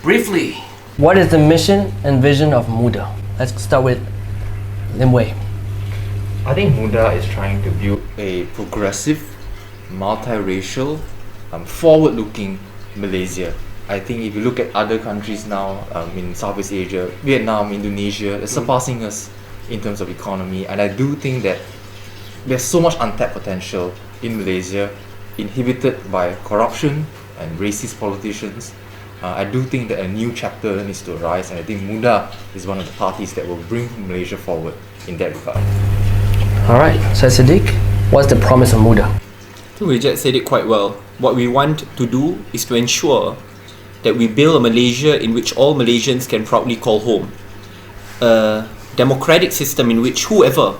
Briefly, what is the mission and vision of Muda? Let's start with Lim Wei. I think Muda is trying to build a progressive, multiracial, forward-looking Malaysia. I think if you look at other countries now in Southeast Asia, Vietnam, Indonesia, they're surpassing us in terms of economy, and I do think that there's so much untapped potential in Malaysia, inhibited by corruption and racist politicians. I do think that a new chapter needs to arise, and I think Muda is one of the parties that will bring Malaysia forward in that regard. Alright, Syed Saddiq, what's the promise of Muda? I think Wei Jiet said it quite well. What we want to do is to ensure that we build a Malaysia in which all Malaysians can proudly call home. A democratic system in which whoever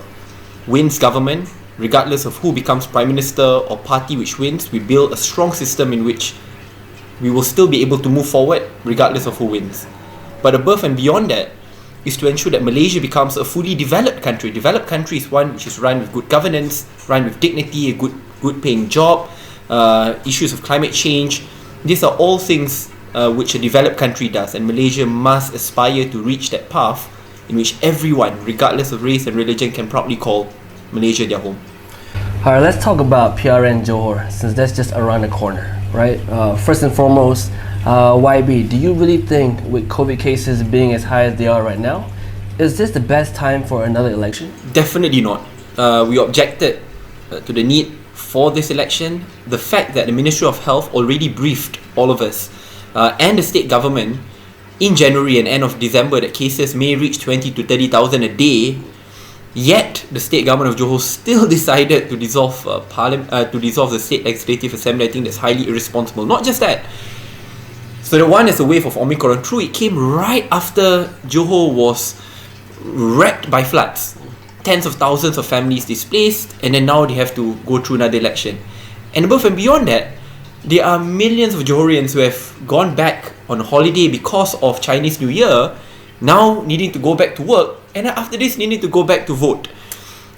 wins government, regardless of who becomes Prime Minister or party which wins, we build a strong system in which we will still be able to move forward regardless of who wins. But above and beyond that is to ensure that Malaysia becomes a fully developed country. Developed country is one which is run with good governance, run with dignity, a good paying job, issues of climate change. These are all things which a developed country does, and Malaysia must aspire to reach that path in which everyone, regardless of race and religion, can proudly call Malaysia their home. Alright, let's talk about PRN Johor, since that's just around the corner, right? First and foremost, YB, do you really think with COVID cases being as high as they are right now, is this the best time for another election? Definitely not. We objected to the need for this election. The fact that the Ministry of Health already briefed all of us and the state government in January and end of December that cases may reach 20 to 30,000 a day, yet the state government of Johor still decided to dissolve the state legislative assembly. I think that's highly irresponsible. Not just that. So the one is a wave of Omicron. True, it came right after Johor was wrecked by floods. Tens of thousands of families displaced, and then now they have to go through another election. And above and beyond that, there are millions of Johorians who have gone back on holiday because of Chinese New Year, now needing to go back to work, and after this needing to go back to vote.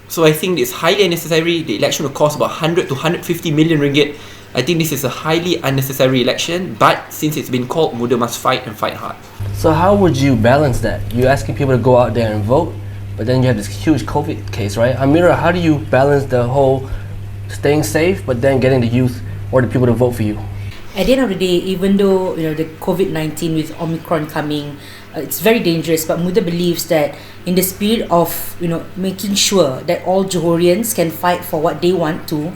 So I think it's highly unnecessary. The election will cost about 100 to 150 million ringgit. I think this is a highly unnecessary election, but since it's been called, Muda must fight and fight hard. So how would you balance that? You're asking people to go out there and vote, but then you have this huge COVID case, right? Amira, how do you balance the whole staying safe, but then getting the youth or the people to vote for you? At the end of the day, even though the COVID-19 with Omicron coming, it's very dangerous, but Muda believes that in the spirit of making sure that all Johorians can fight for what they want to,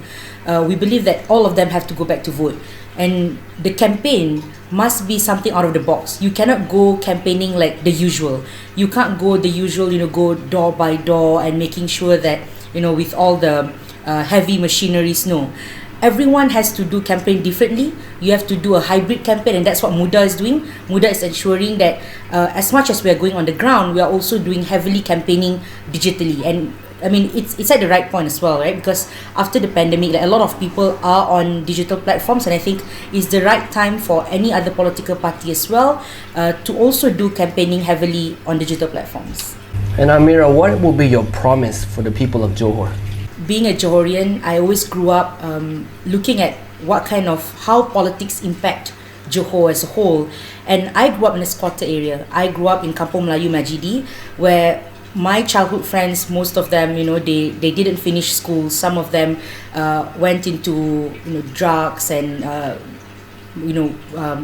we believe that all of them have to go back to vote. And the campaign must be something out of the box. You cannot go campaigning like the usual. You can't go the usual, go door by door and making sure that, with all the heavy machineries. No. Everyone has to do campaign differently. You have to do a hybrid campaign, and that's what Muda is doing. Muda is ensuring that as much as we are going on the ground, we are also doing heavily campaigning digitally. And I mean, it's at the right point as well, right? Because after the pandemic, a lot of people are on digital platforms, and I think it's the right time for any other political party as well to also do campaigning heavily on digital platforms. And Amira, what will be your promise for the people of Johor? Being a Johorian, I always grew up looking at how politics impact Johor as a whole. And I grew up in a squatter area. I grew up in Kampung Melayu Majidi, where my childhood friends, most of them, they didn't finish school. Some of them went into drugs, and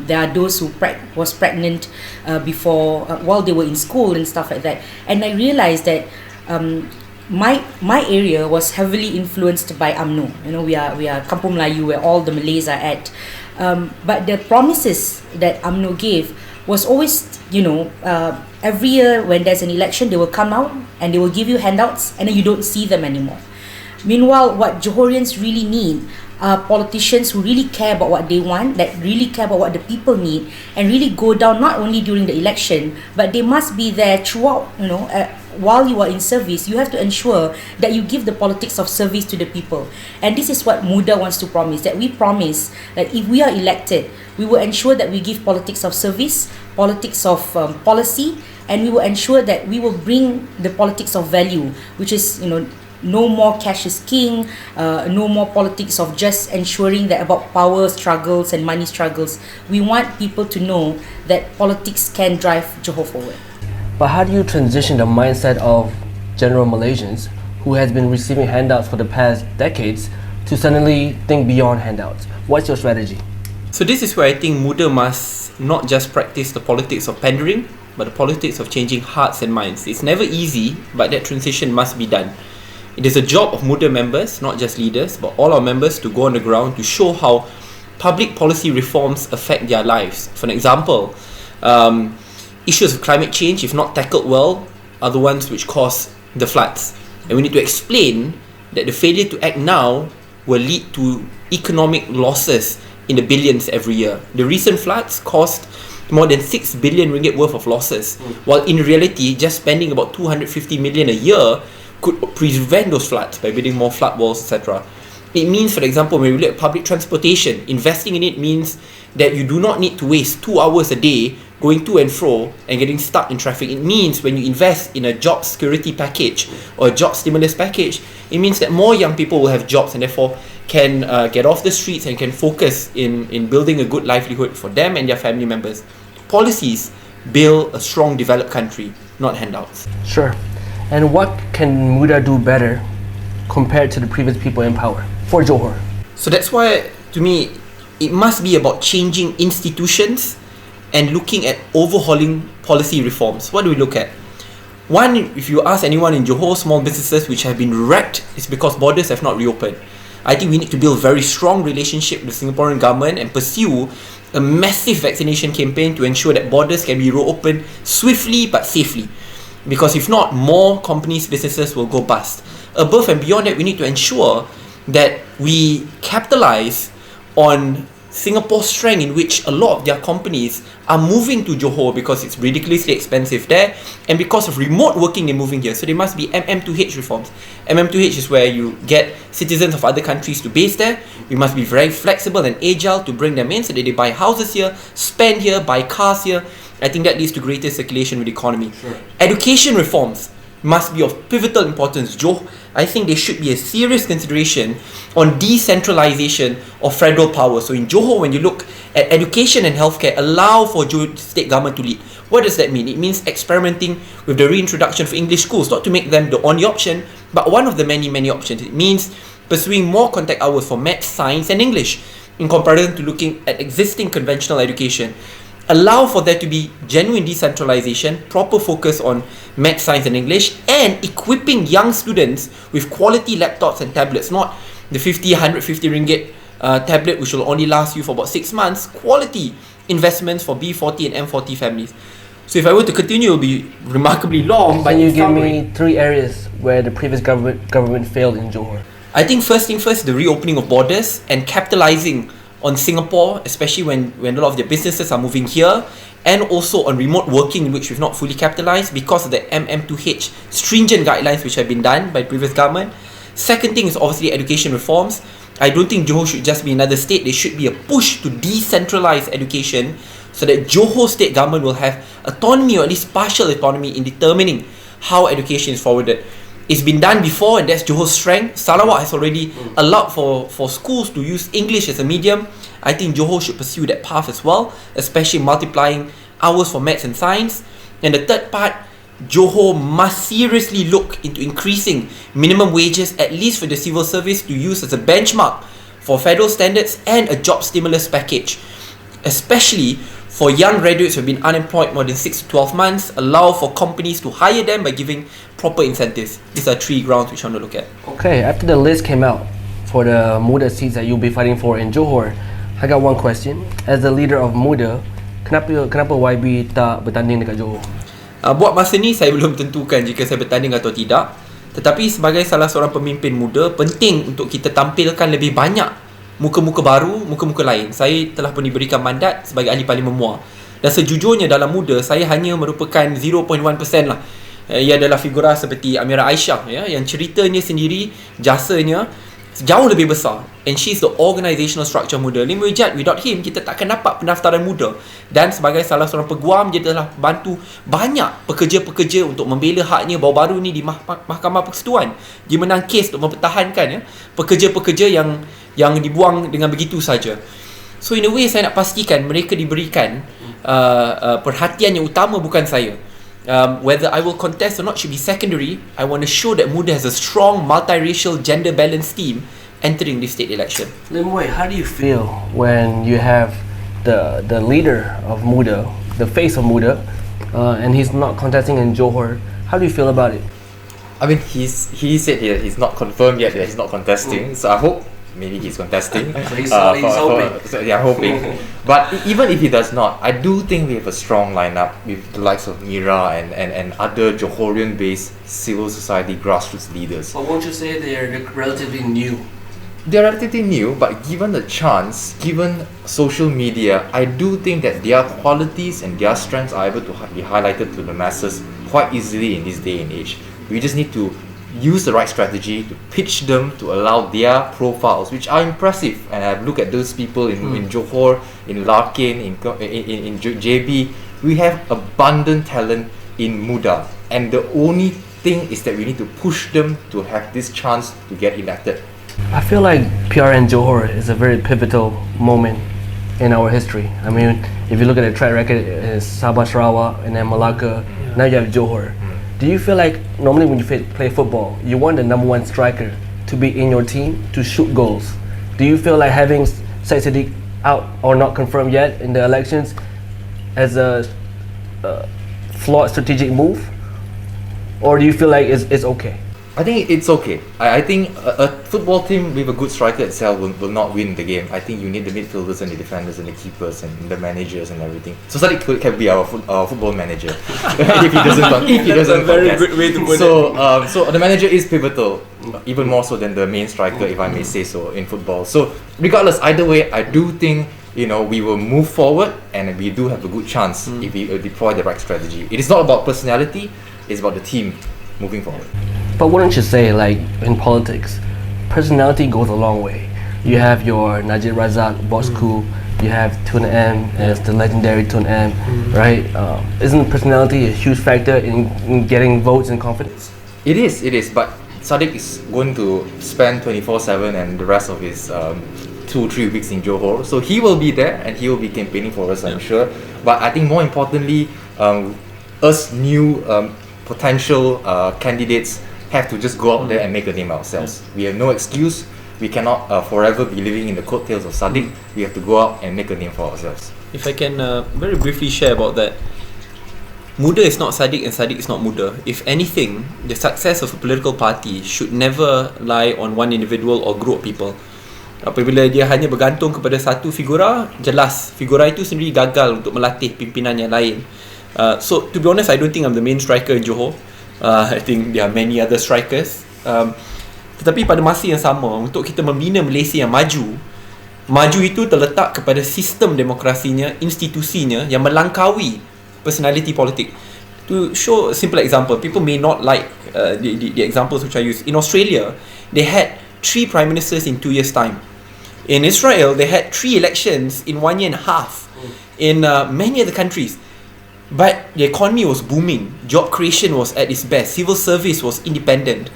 there are those who was pregnant before while they were in school and stuff like that. And I realized that my area was heavily influenced by UMNO. We are Kampung Melayu, where all the Malays are at. But the promises that UMNO gave was always, every year when there's an election, they will come out and they will give you handouts, and then you don't see them anymore. Meanwhile, what Johorians really need are politicians who really care about what they want, that really care about what the people need, and really go down not only during the election, but they must be there throughout. While you are in service, you have to ensure that you give the politics of service to the people. And this is what Muda wants to promise, that we promise that if we are elected, we will ensure that we give politics of service, politics of policy, and we will ensure that we will bring the politics of value, which is no more cash is king, no more politics of just ensuring that about power struggles and money struggles. We want people to know that politics can drive Johor forward. But how do you transition the mindset of general Malaysians who has been receiving handouts for the past decades to suddenly think beyond handouts? What's your strategy? So this is where I think Muda must not just practice the politics of pandering, but the politics of changing hearts and minds. It's never easy, but that transition must be done. It is a job of Muda members, not just leaders, but all our members to go on the ground to show how public policy reforms affect their lives. For an example, issues of climate change, if not tackled well, are the ones which cause the floods. And we need to explain that the failure to act now will lead to economic losses in the billions every year. The recent floods cost more than 6 billion ringgit worth of losses, while in reality, just spending about 250 million a year could prevent those floods by building more flood walls, etc. It means, for example, when we look at public transportation, investing in it means that you do not need to waste 2 hours a day going to and fro and getting stuck in traffic. It means when you invest in a job security package or a job stimulus package, it means that more young people will have jobs and therefore can get off the streets and can focus in building a good livelihood for them and their family members. Policies build a strong developed country, not handouts. Sure. And what can Muda do better compared to the previous people in power for Johor? So that's why, to me, it must be about changing institutions and looking at overhauling policy reforms. What do we look at? One, if you ask anyone in Johor, small businesses which have been wrecked is because borders have not reopened. I think we need to build a very strong relationship with the Singaporean government and pursue a massive vaccination campaign to ensure that borders can be reopened swiftly but safely. Because if not, more companies, businesses will go bust. Above and beyond that, we need to ensure that we capitalize on Singapore's strength, in which a lot of their companies are moving to Johor because it's ridiculously expensive there, and because of remote working they're moving here. So there must be MM2H reforms. MM2H is where you get citizens of other countries to base there. We must be very flexible and agile to bring them in so that they buy houses here, spend here, buy cars here. I think that leads to greater circulation with the economy. Sure. Education reforms must be of pivotal importance. I think there should be a serious consideration on decentralization of federal power. So in Johor, when you look at education and healthcare, allow for Johor state government to lead. What does that mean? It means experimenting with the reintroduction of English schools, not to make them the only option, but one of the many, many options. It means pursuing more contact hours for maths, science and English in comparison to looking at existing conventional education. Allow for there to be genuine decentralization, proper focus on math, science and English, and equipping young students with quality laptops and tablets, not the 50, 150 ringgit tablet which will only last you for about 6 months. Quality investments for B40 and M40 families. So if I were to continue, it will be remarkably long. Can you give me 3 areas where the previous government failed in Johor? I think first thing first, the reopening of borders and capitalizing on Singapore, especially when a lot of their businesses are moving here, and also on remote working, in which we've not fully capitalized because of the MM2H stringent guidelines which have been done by previous government. Second thing is obviously education reforms. I don't think Johor should just be another state. There should be a push to decentralize education so that Johor state government will have autonomy, or at least partial autonomy, in determining how education is forwarded. It's been done before, and that's Johor's strength. Sarawak has already allowed for schools to use English as a medium. I think Johor should pursue that path as well, especially multiplying hours for maths and science. And the third part, Johor must seriously look into increasing minimum wages, at least for the civil service, to use as a benchmark for federal standards, and a job stimulus package, especially for young graduates who have been unemployed more than 6 to 12 months. Allow for companies to hire them by giving proper incentives. These are 3 grounds which I want to look at. Okay, after the list came out for the Muda seats that you'll be fighting for in Johor, I got one question. As the leader of Muda, kenapa YB tak bertanding dekat Johor? Buat masa ni saya belum tentukan jika saya bertanding atau tidak. Tetapi sebagai salah seorang pemimpin muda, penting untuk kita tampilkan lebih banyak muka-muka baru, muka-muka lain. Saya telah pun diberikan mandat sebagai ahli parlimen MUA. Dan sejujurnya dalam Muda, saya hanya merupakan 0.1% lah. Ia adalah figura seperti Amira Aisya, ya, yang ceritanya sendiri, jasanya jauh lebih besar, and she's the organisational structure Muda. Lim Wei Jiet, without him kita takkan dapat pendaftaran Muda, dan sebagai salah seorang peguam dia telah bantu banyak pekerja-pekerja untuk membela haknya. Baru-baru ni di Mahkamah Persekutuan dia menang kes untuk mempertahankan pekerja-pekerja yang dibuang dengan begitu saja. So in a way saya nak pastikan mereka diberikan perhatian yang utama, bukan saya. Whether I will contest or not should be secondary. I want to show that Muda has a strong multiracial gender balanced team entering this state election. Lim Wei, how do you feel when you have the leader of Muda, the face of Muda, and he's not contesting in Johor? How do you feel about it? I mean, he said he's not confirmed yet that he's not contesting, so I hope maybe he's contesting. So he's hoping. Hoping. But even if he does not, I do think we have a strong lineup with the likes of Amira and other Johorian-based civil society grassroots leaders. But won't you say they're relatively new? They're relatively new, but given the chance, given social media, I do think that their qualities and their strengths are able to be highlighted to the masses quite easily in this day and age. We just need to use the right strategy to pitch them, to allow their profiles, which are impressive. And I've looked at those people in Johor, in Larkin, in JB. We have abundant talent in Muda, and the only thing is that we need to push them to have this chance to get elected. I feel like PRN Johor is a very pivotal moment in our history. I mean, if you look at the track record, it's Sabah, Sarawak, and then Malacca. Now you have Johor. Do you feel like normally when you play football, you want the number one striker to be in your team to shoot goals? Do you feel like having Syed Saddiq out or not confirmed yet in the elections as a flawed strategic move? Or do you feel like it's okay? I think it's okay. I think a football team with a good striker itself will not win the game. I think you need the midfielders and the defenders and the keepers and the managers and everything. So Saddiq can be our football manager if he doesn't. That's a very good way to put it. So the manager is pivotal, even more so than the main striker, if I may say so, in football. So regardless, either way, I do think we will move forward, and we do have a good chance if we deploy the right strategy. It is not about personality; it's about the team moving forward. But wouldn't you say, like in politics, personality goes a long way? You have your Najib Razak, Bosku, you have Tun M as the legendary Tun M, right? Isn't personality a huge factor in getting votes and confidence? It is, but Saddiq is going to spend 24/7 and the rest of his 2-3 weeks in Johor, so he will be there and he will be campaigning for us, I'm sure. But I think more importantly, us new potential candidates have to just go out there and make a name ourselves. We have no excuse. We cannot forever be living in the coattails of Saddiq. We have to go out and make a name for ourselves. If I can very briefly share about that, Muda is not Saddiq and Saddiq is not Muda. If anything, the success of a political party should never lie on one individual or group of people. Apabila dia hanya bergantung kepada satu figura, jelas figura itu sendiri gagal untuk melatih pimpinan yang lain. So to be honest, I don't think I'm the main striker in Johor. I think there are many other strikers. Tetapi pada masa yang sama, untuk kita membina Malaysia yang maju itu terletak kepada sistem demokrasinya, institusinya yang melangkaui personality politik. To show a simple example, people may not like the examples which I use. In Australia, they had 3 prime ministers in 2 years' time. In Israel, they had 3 elections in 1 year and a half. In many other countries. But the economy was booming, job creation was at its best, civil service was independent.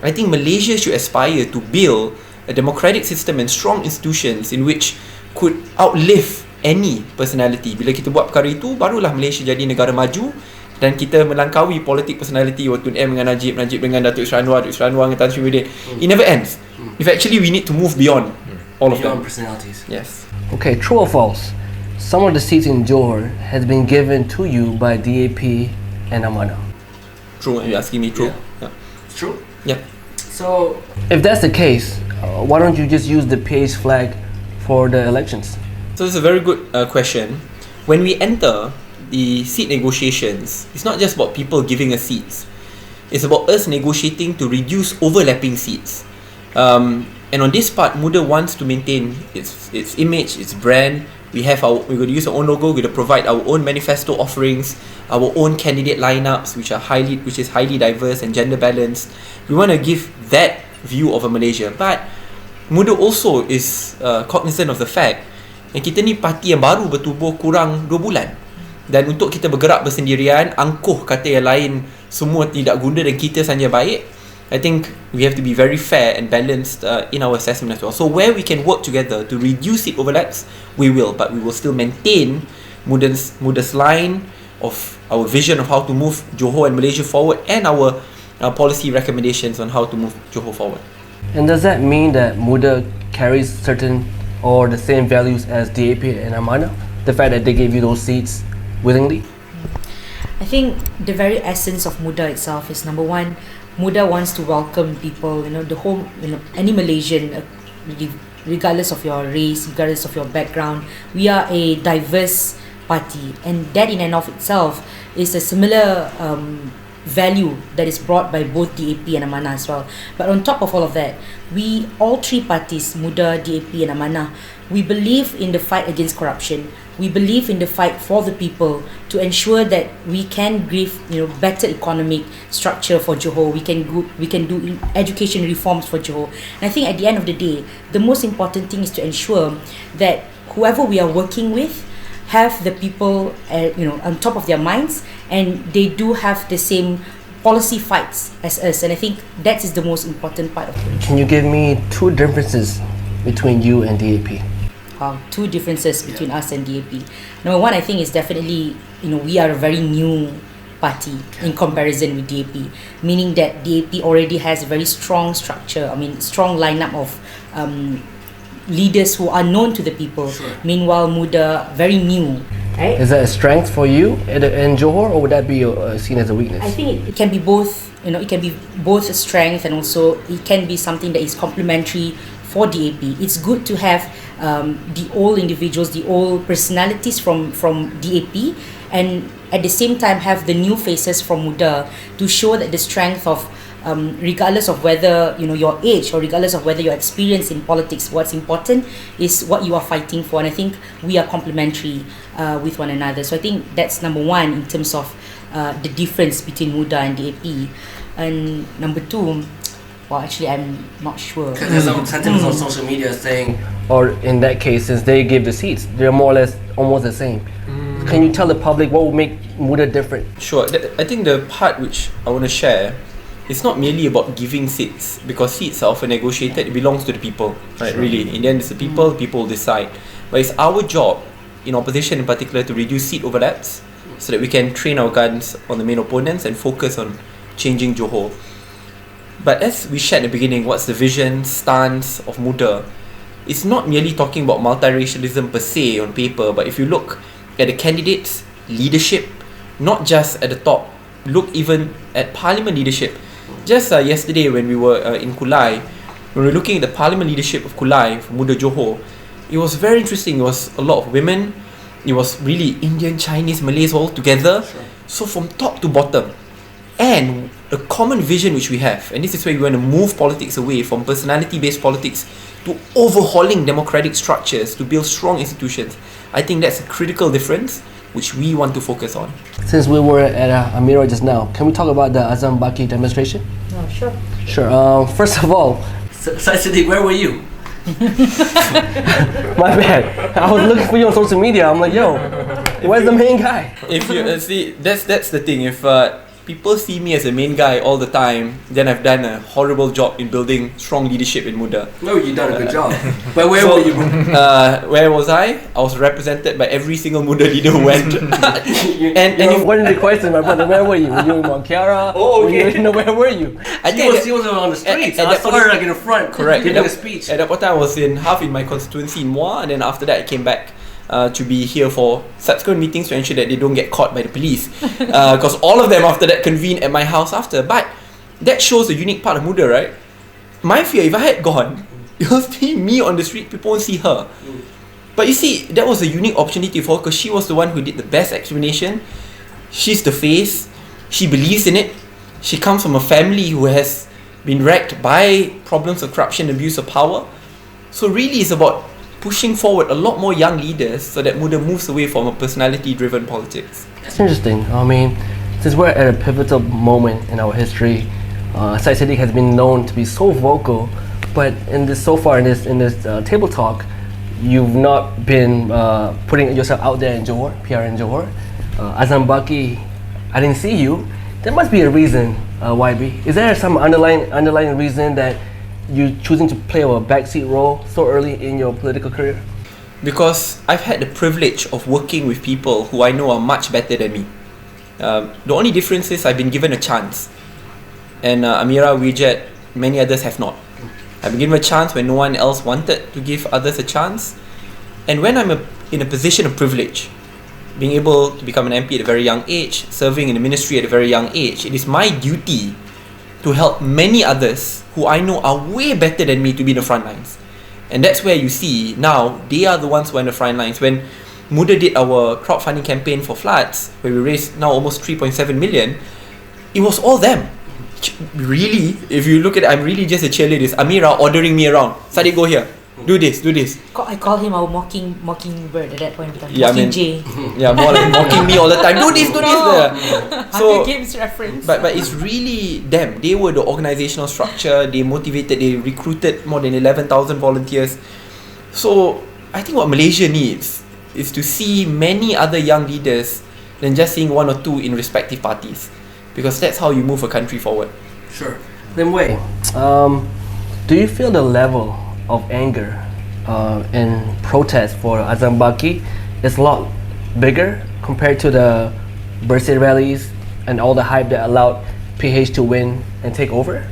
I think Malaysia should aspire to build a democratic system and strong institutions in which could outlive any personality. Bila kita buat perkara itu, barulah Malaysia jadi negara maju dan kita melangkaui politik personality Tun M dengan Najib dengan Datuk Isra Anwar dengan Tan Sri Muhyiddin. It never ends. If actually we need to move beyond all of them. Beyond personalities. Yes. Okay, true or false? Some of the seats in Johor has been given to you by DAP and Amana. True, you're asking me true? Yeah. It's true? Yeah. So, if that's the case, why don't you just use the PH flag for the elections? So this is a very good question. When we enter the seat negotiations, it's not just about people giving us seats. It's about us negotiating to reduce overlapping seats. And on this part, Muda wants to maintain its image, its brand. We're going to use our own logo. We're going to provide our own manifesto offerings, our own candidate lineups, which is highly diverse and gender balanced. We want to give that view of a Malaysia. But Muda also is cognizant of the fact yang kita ni parti yang baru bertubuh kurang 2 bulan. Dan untuk kita bergerak bersendirian, angkuh kata yang lain semua tidak guna dan kita sahaja baik, I think we have to be very fair and balanced in our assessment as well. So where we can work together to reduce seat overlaps, we will, but we will still maintain Muda's line of our vision of how to move Johor and Malaysia forward, and our policy recommendations on how to move Johor forward. And does that mean that Muda carries certain or the same values as DAP and Amanah? The fact that they gave you those seats willingly? I think the very essence of Muda itself is, number one, Muda wants to welcome people, the whole, any Malaysian, regardless of your race, regardless of your background. We are a diverse party, and that in and of itself is a similar value that is brought by both DAP and Amanah as well. But on top of all of that, we, all three parties, Muda, DAP and Amanah, we believe in the fight against corruption. We believe in the fight for the people to ensure that we can give better economic structure for Johor. We can do education reforms for Johor. And I think at the end of the day, the most important thing is to ensure that whoever we are working with have the people on top of their minds, and they do have the same policy fights as us. And I think that is the most important part of it. Can you give me 2 differences between you and DAP? 2 differences between us and DAP. Number one, I think, is definitely, we are a very new party in comparison with DAP, meaning that DAP already has a very strong structure, strong lineup of leaders who are known to the people. Sure. Meanwhile, Muda, very new. Right? Is that a strength for you in Johor, or would that be seen as a weakness? I think it can be both. It can be both a strength, and also it can be something that is complementary for DAP. It's good to have the old individuals, the old personalities from DAP, and at the same time have the new faces from Muda to show that the strength of regardless of whether your age or regardless of whether your experience in politics, what's important is what you are fighting for. And I think we are complementary with one another. So I think that's number one in terms of the difference between Muda and DAP. And number 2, well, actually, I'm not sure. Because there's some sentiments on social media saying, or in that case, since they give the seats, they're more or less almost the same. Can you tell the public what would make Muda different? Sure. I think the part which I want to share, it's not merely about giving seats, because seats are often negotiated. It belongs to the people, right? Sure. Really, in the end, it's the people decide. But it's our job, in opposition in particular, to reduce seat overlaps so that we can train our guns on the main opponents and focus on changing Johor. But as we shared at the beginning, what's the vision, stance of Muda? It's not merely talking about multiracialism per se on paper, but if you look at the candidates' leadership, not just at the top, look even at parliament leadership. Just yesterday when we were in Kulai, when we were looking at the parliament leadership of Kulai, Muda Johor, it was very interesting. It was a lot of women. It was really Indian, Chinese, Malays all together. Sure. So from top to bottom. And a common vision which we have, and this is where we want to move politics away from personality-based politics to overhauling democratic structures to build strong institutions. I think that's a critical difference which we want to focus on. Since we were at Amira just now, can we talk about the AZAM BAKI demonstration? Oh, sure. Sure. First of all, Syed Saddiq, where were you? My bad. I was looking for you on social media. I'm like, yo, where's the main guy? If you see, that's the thing. If people see me as a main guy all the time, then I've done a horrible job in building strong leadership in Muda. No, you done a good job. But where were you? Where was I? I was represented by every single Muda leader who went. and one of the questions, my brother, where were you? Were you in Mount Kiara? Oh, okay. Where were you? She was on the streets. I saw her in the front, correct, giving a speech. At that point, I was half in my constituency in Muda, and then after that, I came back to be here for subsequent meetings to ensure that they don't get caught by the police, because all of them after that convened at my house after. But that shows a unique part of Muda, right? My fear, if I had gone, you'll see me on the street, people won't see her. But you see, that was a unique opportunity for her, because she was the one who did the best explanation. She's the face, she believes in it, she comes from a family who has been wrecked by problems of corruption, abuse of power. So really it's about pushing forward a lot more young leaders so that Muda moves away from a personality-driven politics. That's interesting. I mean, since we're at a pivotal moment in our history, Syed Saddiq has been known to be so vocal But in this so far in this table talk, you've not been putting yourself out there in Johor, PRN Johor. AZAM BAKI, I didn't see you. There must be a reason, YB. Is there some underlying reason that you choosing to play a backseat role so early in your political career? Because I've had the privilege of working with people who I know are much better than me. The only difference is I've been given a chance, and Amira, Wei Jiet, many others have not. I've been given a chance when no one else wanted to give others a chance, and when I'm in a position of privilege, being able to become an MP at a very young age, serving in the ministry at a very young age, it is my duty to help many others who I know are way better than me to be in the front lines. And that's where you see now they are the ones who are in the front lines. When Muda did our crowdfunding campaign for floods, where we raised now almost 3.7 million, it was all them. Really, if you look at it, I'm really just a cheerleader. It's Amira ordering me around. Saddiq, go here. Do this. I call him our mockingbird at that point in time. Yeah, Mockingjay. Yeah, more like mocking me all the time. Do this. Hunger Games reference. But it's really them. They were the organizational structure. They motivated. They recruited more than 11,000 volunteers. So I think what Malaysia needs is to see many other young leaders than just seeing one or two in respective parties, because that's how you move a country forward. Sure. Lim Wei, do you feel the level of anger and protest for AZAM BAKI is a lot bigger compared to the birthday rallies and all the hype that allowed PH to win and take over?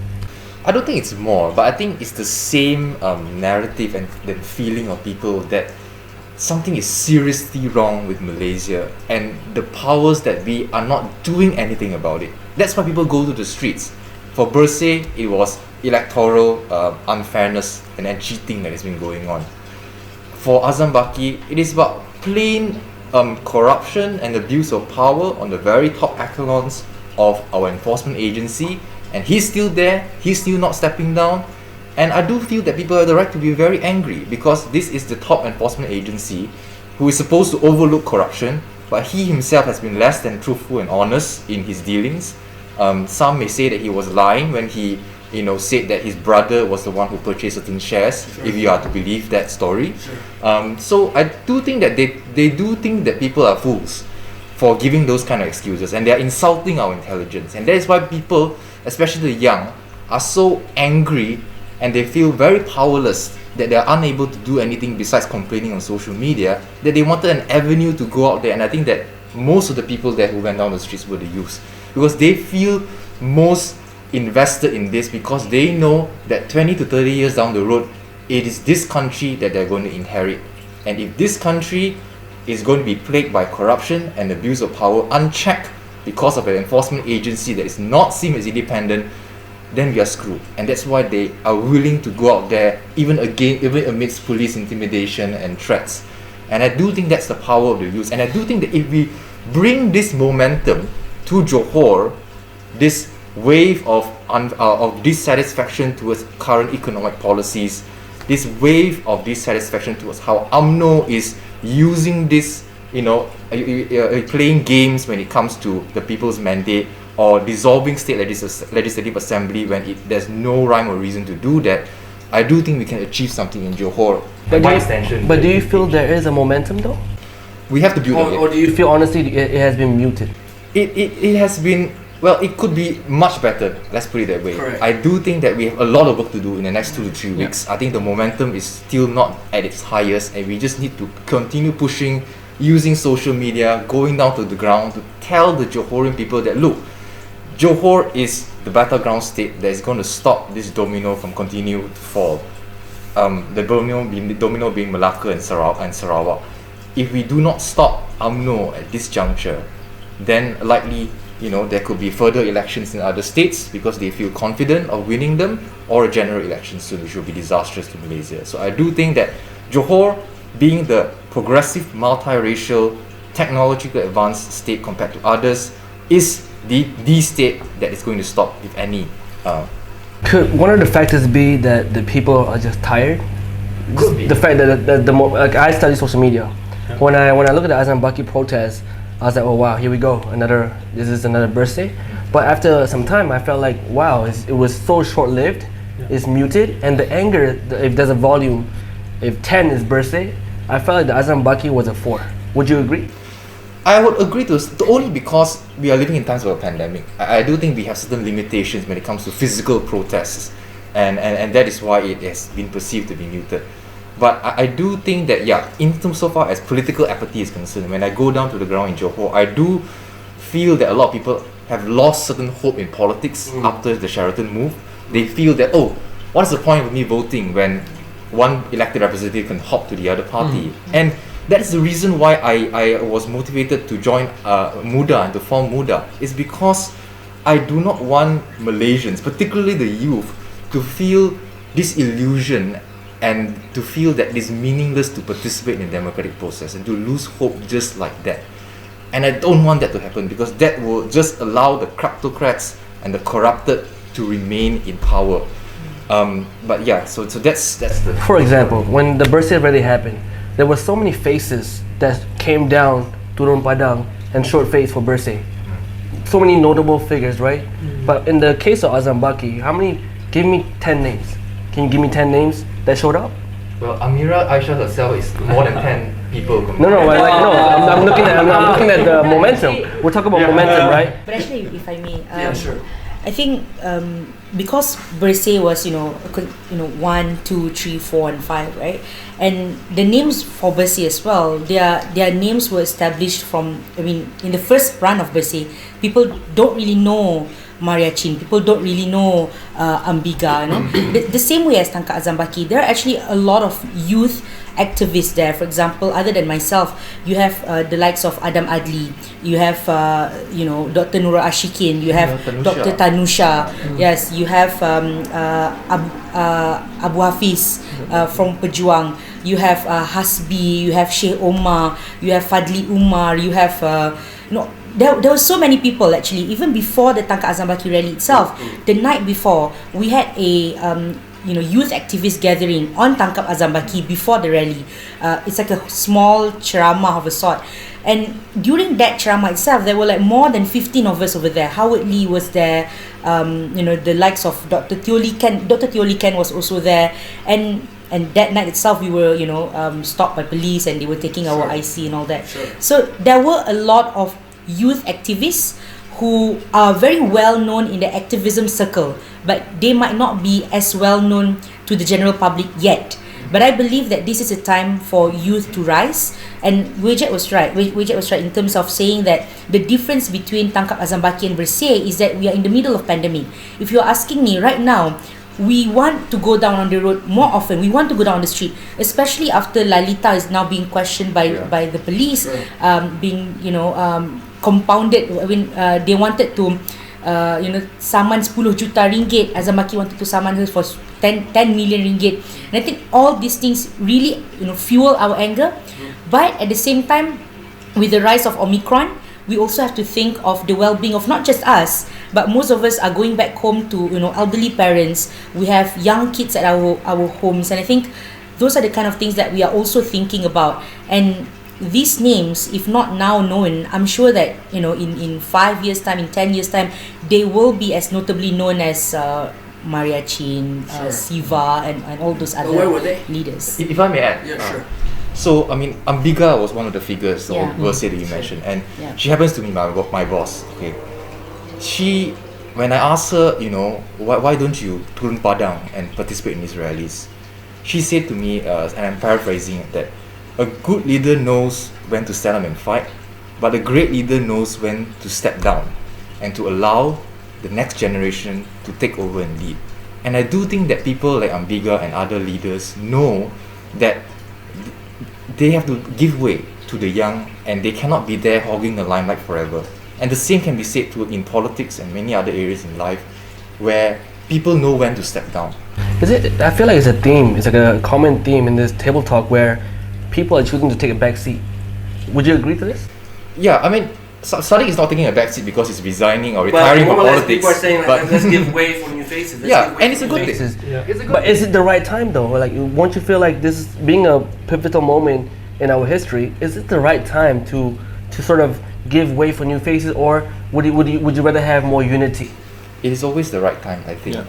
I don't think it's more, but I think it's the same narrative and the feeling of people that something is seriously wrong with Malaysia, and the powers that be are not doing anything about it. That's why people go to the streets. For Bersih, it was electoral unfairness and cheating that has been going on. For AZAM BAKI, it is about plain corruption and abuse of power on the very top echelons of our enforcement agency, and he's still there, he's still not stepping down. And I do feel that people have the right to be very angry, because this is the top enforcement agency who is supposed to overlook corruption, but he himself has been less than truthful and honest in his dealings. Some may say that he was lying when he said that his brother was the one who purchased certain shares, if you are to believe that story. So I do think that they do think that people are fools for giving those kind of excuses, and they are insulting our intelligence. And that is why people, especially the young, are so angry, and they feel very powerless, that they are unable to do anything besides complaining on social media, that they wanted an avenue to go out there. And I think that most of the people there who went down the streets were the youth, because they feel most invested in this, because they know that 20 to 30 years down the road, it is this country that they're going to inherit. And if this country is going to be plagued by corruption and abuse of power unchecked because of an enforcement agency that is not seen as independent, then we are screwed. And that's why they are willing to go out there, even amidst police intimidation and threats. And I do think that's the power of the youth. And I do think that if we bring this momentum to Johor, this wave of dissatisfaction towards current economic policies, this wave of dissatisfaction towards how UMNO is using this, playing games when it comes to the people's mandate, or dissolving state legislative assembly when there's no rhyme or reason to do that, I do think we can achieve something in Johor. But do you feel there is a momentum though? We have to build it. Or do you feel honestly it has been muted? It has been, well, it could be much better, let's put it that way. Correct. I do think that we have a lot of work to do in the next 2 to 3 weeks. I think the momentum is still not at its highest, and we just need to continue pushing, using social media, going down to the ground to tell the Johorian people that, look, Johor is the battleground state that is going to stop this domino from continuing to fall. The domino being Malacca and Sarawak. If we do not stop UMNO at this juncture, then likely there could be further elections in other states because they feel confident of winning them, or a general election soon, which will be disastrous to Malaysia. So I do think that Johor, being the progressive, multiracial, technologically advanced state compared to others, is the state that is going to stop, if any. Could one of the factors be that the people are just tired? Could be. The fact that like I study social media. When I look at the AZAM BAKI protest, I was like, oh wow, here we go, this is another birthday. But after some time, I felt like, wow, it was so short-lived is muted, and the anger, if there's a volume, if 10 is birthday, I felt like the AZAM BAKI was a 4. Would you agree? I would agree to only because we are living in times of a pandemic. I do think we have certain limitations when it comes to physical protests, and that is why it has been perceived to be muted. But I do think that, in terms so far as political apathy is concerned, when I go down to the ground in Johor, I do feel that a lot of people have lost certain hope in politics after the Sheraton move. They feel that, what is the point of me voting when one elected representative can hop to the other party? And that is the reason why I was motivated to join Muda and to form Muda. Is because I do not want Malaysians, particularly the youth, to feel this illusion and to feel that it is meaningless to participate in the democratic process and to lose hope just like that. And I don't want that to happen, because that will just allow the kleptocrats and the corrupted to remain in power. But so that's the... For example, when the birthday rally happened, there were so many faces that came down Turun Padang and short face for birthday. So many notable figures, right? But in the case of AZAM BAKI, give me 10 names. Can you give me 10 names that showed up? Well, Amira Aisya herself is more than 10 people. I'm looking at the momentum. We're talking about momentum, right? But actually, if I may, Sure. I think because Bersih was 1, 2, 3, 4, and 5, right? And the names for Bersih as well, their names were established from, in the first run of Bersih, people don't really know Maria Chin. People don't really know Ambiga. The same way as TANGKAP AZAM BAKI, there are actually a lot of youth activists there. For example, other than myself, you have the likes of Adam Adli, you have Dr. Nura Ashikin, you have Dr. Tanusha, yes, you have Abu Hafiz from Pejuang, you have Hasbi, you have Sheikh Omar, you have Fadli Umar, you have there were so many people actually. Even before the TANGKAP AZAM BAKI rally itself, the night before, we had a youth activist gathering on TANGKAP AZAM BAKI before the rally. It's like a small ceramah of a sort. And during that ceramah itself, there were like more than 15 of us over there. Howard Lee was there, the likes of Dr. Teo Lee Ken. Dr. Teo Lee Ken was also there. And that night itself, we were, stopped by police and they were taking our IC and all that. So there were a lot of youth activists who are very well known in the activism circle, but they might not be as well known to the general public yet. But I believe that this is a time for youth to rise, and Wei Jiet was right. Wei Jiet was right in terms of saying that the difference between TANGKAP AZAM BAKI and Bersih is that we are in the middle of pandemic. If you're asking me right now, we want to go down on the road more often. We want to go down on the street, especially after Lalita is now being questioned by the police, being compounded. They wanted to saman 10 juta ringgit. AZAM BAKI wanted to saman her for 10 million ringgit. And I think all these things really fuel our anger. But at the same time, with the rise of Omicron, we also have to think of the well-being of not just us, but most of us are going back home to elderly parents. We have young kids at our homes, and I think those are the kind of things that we are also thinking about. And these names, if not now known, I'm sure that in 5 years time, in 10 years time, they will be as notably known as Maria Chin, Siva, and all those other leaders. If I may add, so Ambiga was one of the figures, the old that you mentioned, and she happens to be my boss. Okay, when I asked her, why don't you turun padang and participate in these rallies, she said to me, and I'm paraphrasing it, that a good leader knows when to stand up and fight, but a great leader knows when to step down and to allow the next generation to take over and lead. And I do think that people like Ambiga and other leaders know that they have to give way to the young, and they cannot be there hogging the limelight forever. And the same can be said in politics and many other areas in life, where people know when to step down. I feel like it's a theme. It's like a common theme in this table talk where people are choosing to take a back seat. Would you agree to this? Yeah, Saddiq is not taking a back seat because he's resigning or retiring from politics. People are saying let's give way for new faces. And it's a good thing. But is it the right time though? Like, won't you feel like this being a pivotal moment in our history? Is it the right time to sort of give way for new faces, or would you rather have more unity? It is always the right time, I think.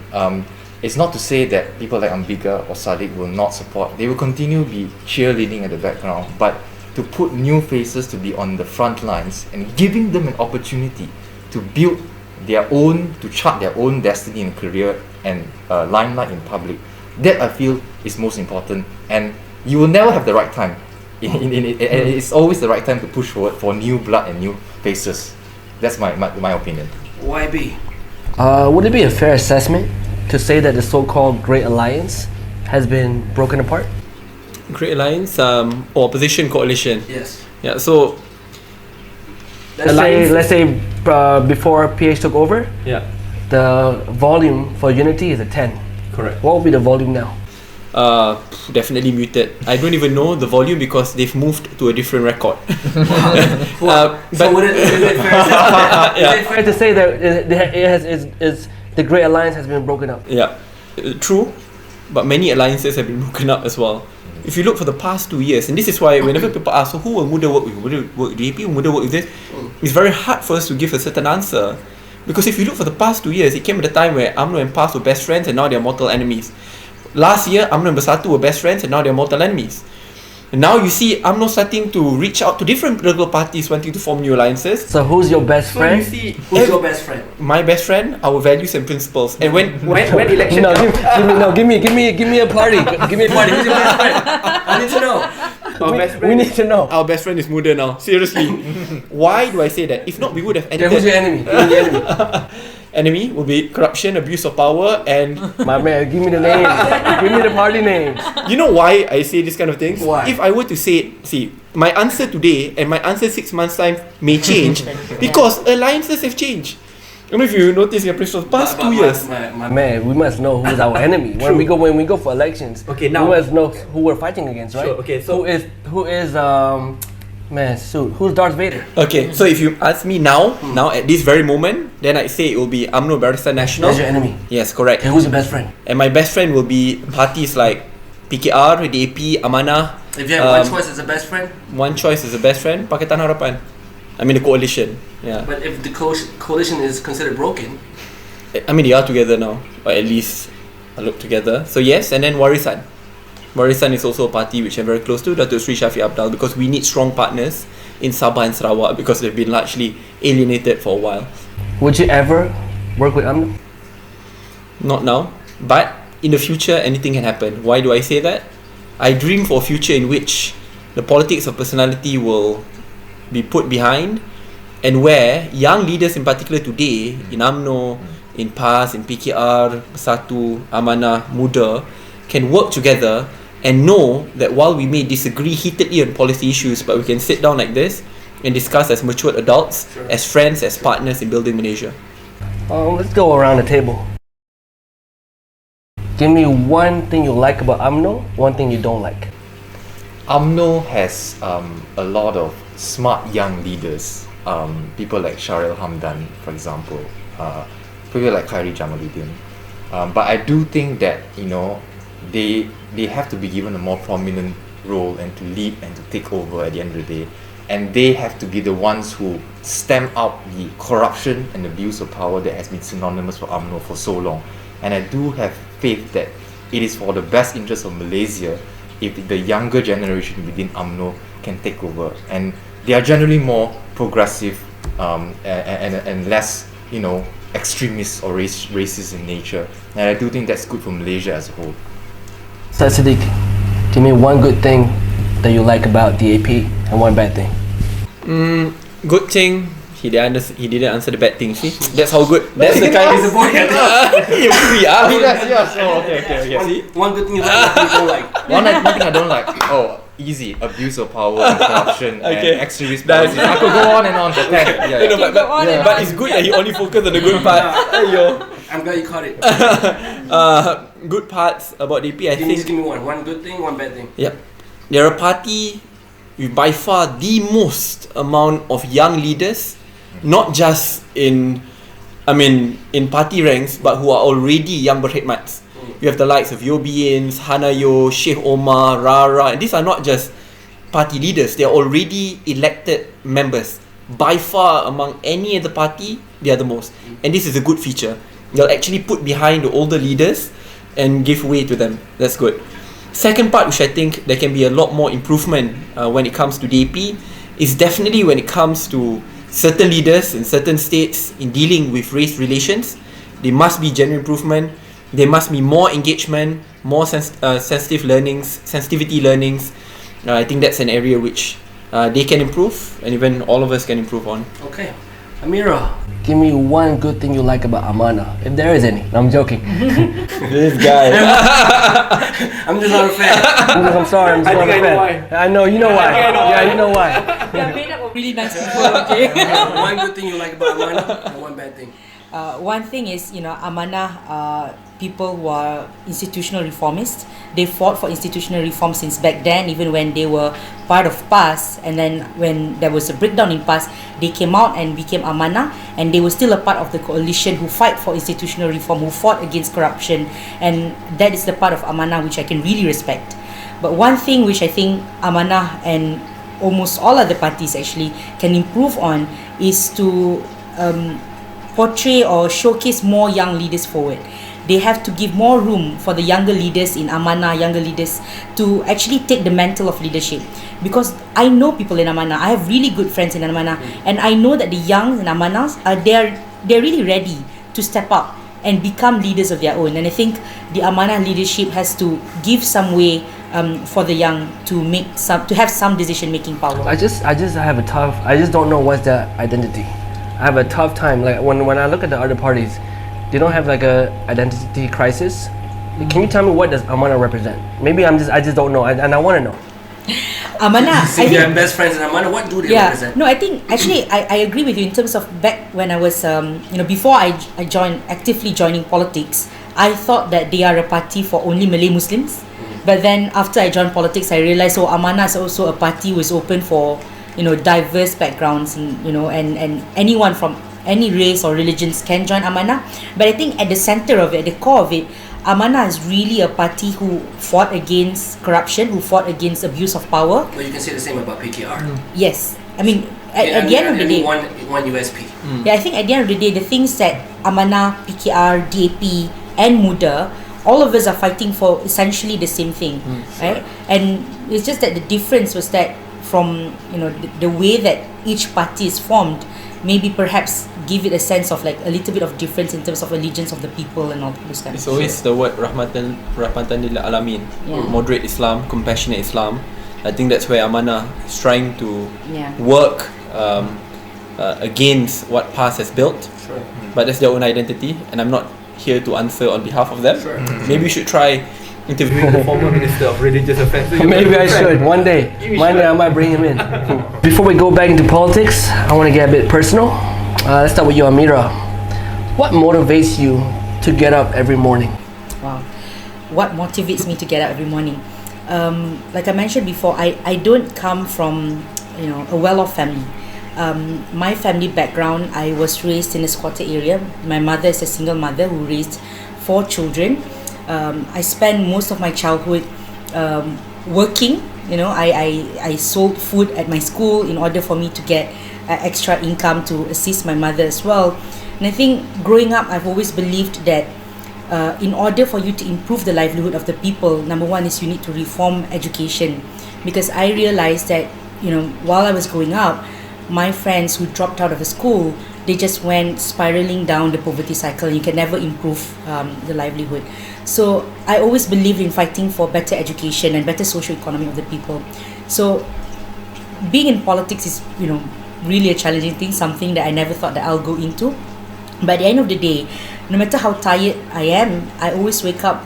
it's not to say that people like Amira or Saddiq will not support. They will continue to be cheerleading at the background, but to put new faces to be on the front lines and giving them an opportunity to build their own, to chart their own destiny and career and limelight in public, that I feel is most important. And you will never have the right time. It's always the right time to push forward for new blood and new faces. That's my opinion. YB. Would it be a fair assessment to say that the so-called Great Alliance has been broken apart? Great Alliance or opposition coalition. Yes. Yeah. So Let's say before PH took over, yeah, the volume for Unity is a 10. correct. What will be the volume now? Definitely muted. I don't even know the volume because they've moved to a different record. So is it fair to say that the Great Alliance has been broken up? Yeah, true, but many alliances have been broken up as well. If you look for the past 2 years, and this is why whenever people ask, so who will Muda work with? Will Muda work with DAP? Will Muda work with this? It's very hard for us to give a certain answer. Because if you look for the past 2 years, it came at a time where UMNO and PAS were best friends and now they're mortal enemies. Last year, UMNO and Bersatu were best friends and now they're mortal enemies. And now you see UMNO starting to reach out to different political parties wanting to form new alliances. So who's your best friend? So you see, Who's your best friend? my best friend, our values and principles. And when election No, comes, give me a party. Give me a party. Who's your best friend? I need to know. We need to know. our best friend is Muda now. Seriously. Why do I say that? If not, we would have Okay, ended. who's your enemy? Give me the enemy. Enemy will be corruption, abuse of power, and My man, give me the names. Give me the party names. you know why I say this kind of things? Why? If I were to say it, see, my answer today and my answer 6 months time may change because alliances have changed. I don't know if you notice in the past 2 years. My man, we must know who's our enemy when we go for elections. Okay, now- we must know who we're fighting against, right? Sure, okay, so- who is man, shoot, who's Darth Vader? Okay, so if you ask me now at this very moment, then I'd say it will be UMNO Barisan National. That's your enemy. Yes, correct. Okay, who's your best friend? And my best friend will be parties like PKR, DAP, Amanah. If you have one choice as a best friend, One choice is the best friend, Pakatan Harapan. I mean the coalition. Yeah. but if the coalition is considered broken, I mean they are together now, or at least look together. So yes, and then Warisan. Warisan is also a party which I'm very close to, Datuk Sri Shafiq Abdal, because we need strong partners in Sabah and Sarawak because they've been largely alienated for a while. would you ever work with UMNO? Not now, but in the future anything can happen. Why do I say that? I dream for a future in which the politics of personality will be put behind, and where young leaders in particular today in UMNO, in PAS, in PKR, Bersatu, Amanah, Muda can work together and know that while we may disagree heatedly on policy issues, but we can sit down like this and discuss as matured adults, as friends, as partners in building Malaysia. Let's go around the table. Give me one thing you like about UMNO, one thing you don't like. UMNO has a lot of smart young leaders. People like Sharil Hamdan, for example. People like Khairi Jamaluddin. But I do think that they have to be given a more prominent role and to lead and to take over at the end of the day. And they have to be the ones who stamp out the corruption and abuse of power that has been synonymous for UMNO for so long. And I do have faith that it is for the best interest of Malaysia if the younger generation within UMNO can take over. And they are generally more progressive and less, extremist or racist in nature. And I do think that's good for Malaysia as a whole. Syed Saddiq, give me one good thing that you like about DAP and one bad thing. Good thing he didn't answer the bad thing. See, that's how good. That's the kind of you free ah. Yes. Oh, okay. See? One good thing you like, one thing you don't like. One thing I don't like. Oh, easy. Abuse of power and corruption Okay. and extremist policies. I could go on and on. But No, but it's good that he only focused on the good part. Aiyo. I'm glad you caught it. Good parts about DP, I think. Just give me one. One good thing, one bad thing. Yep. They're a party with by far the most amount of young leaders, not just in party ranks, but who are already young berkhidmats. You have the likes of Yobiins, Hanayo, Sheikh Omar, Rara, and these are not just party leaders, they are already elected members. By far among any other party, they are the most. And this is a good feature. They'll actually put behind the older leaders and give way to them. That's good. Second part, which I think there can be a lot more improvement when it comes to DAP, is definitely when it comes to certain leaders in certain states in dealing with race relations. There must be genuine improvement. There must be more engagement, more sensitivity learnings. I think that's an area which they can improve, and even all of us can improve on. Okay. Amira, give me one good thing you like about Amana, if there is any. No, I'm joking. This guy. I'm just not a fan. I'm sorry, I'm just not a fan. I know, you know why. Yeah, you know why. They're made up of really nice people, okay? One good thing you like about Amana, and one bad thing. One thing is, Amanah people who are institutional reformists. They fought for institutional reform since back then, even when they were part of PAS, and then when there was a breakdown in PAS, they came out and became Amanah, and they were still a part of the coalition who fight for institutional reform, who fought against corruption, and that is the part of Amanah which I can really respect. But one thing which I think Amanah and almost all other parties actually can improve on is to portray or showcase more young leaders forward. They have to give more room for the younger leaders in Amanah, younger leaders to actually take the mantle of leadership. Because I know people in Amanah, I have really good friends in Amanah, and I know that the young in Amanah they're really ready to step up and become leaders of their own. And I think the Amanah leadership has to give some way for the young to have some decision making power. I just don't know what's their identity. I have a tough time. Like when I look at the other parties, they don't have like a identity crisis. Can you tell me what does Amanah represent? Maybe I just don't know, and I want to know. Amanah, I think best friends in Amanah. What do they represent? No, I think actually I agree with you in terms of back when I was before I actively joining politics. I thought that they are a party for only Malay Muslims, but then after I joined politics, I realized Amanah is also a party who is open for diverse backgrounds, and anyone from any race or religions can join Amanah. But I think at the center of it, at the core of it, Amanah is really a party who fought against corruption, who fought against abuse of power. Well, you can say the same about PKR. Yes, I mean at the end of the day, one USP. Yeah, I think at the end of the day, the things that Amanah, PKR, DAP, and Muda, all of us are fighting for essentially the same thing, right? And it's just that the difference was that from the way that each party is formed, maybe perhaps give it a sense of like a little bit of difference in terms of allegiance of the people and all those kind It's of always the word rahmatan lil alamin, moderate Islam, compassionate Islam. I think that's where Amanah is trying to work against what PAS has built. But that's their own identity, and I'm not here to answer on behalf of them. Maybe we should try interviewing the former Minister of Religious Affairs. Maybe I should. One day I might bring him in. Before we go back into politics, I want to get a bit personal. Let's start with you, Amira. What motivates you to get up every morning? Wow. What motivates me to get up every morning? Like I mentioned before, I don't come from a well-off family. My family background, I was raised in a squatter area. My mother is a single mother who raised 4 children. I spent most of my childhood working. I sold food at my school in order for me to get extra income to assist my mother as well. And I think growing up, I've always believed that in order for you to improve the livelihood of the people, number one is you need to reform education. Because I realized that while I was growing up, my friends who dropped out of the school, they just went spiraling down the poverty cycle. You can never improve the livelihood. So I always believed in fighting for better education and better social economy of the people. So being in politics is really a challenging thing, something that I never thought that I'll go into. But at the end of the day, no matter how tired I am, I always wake up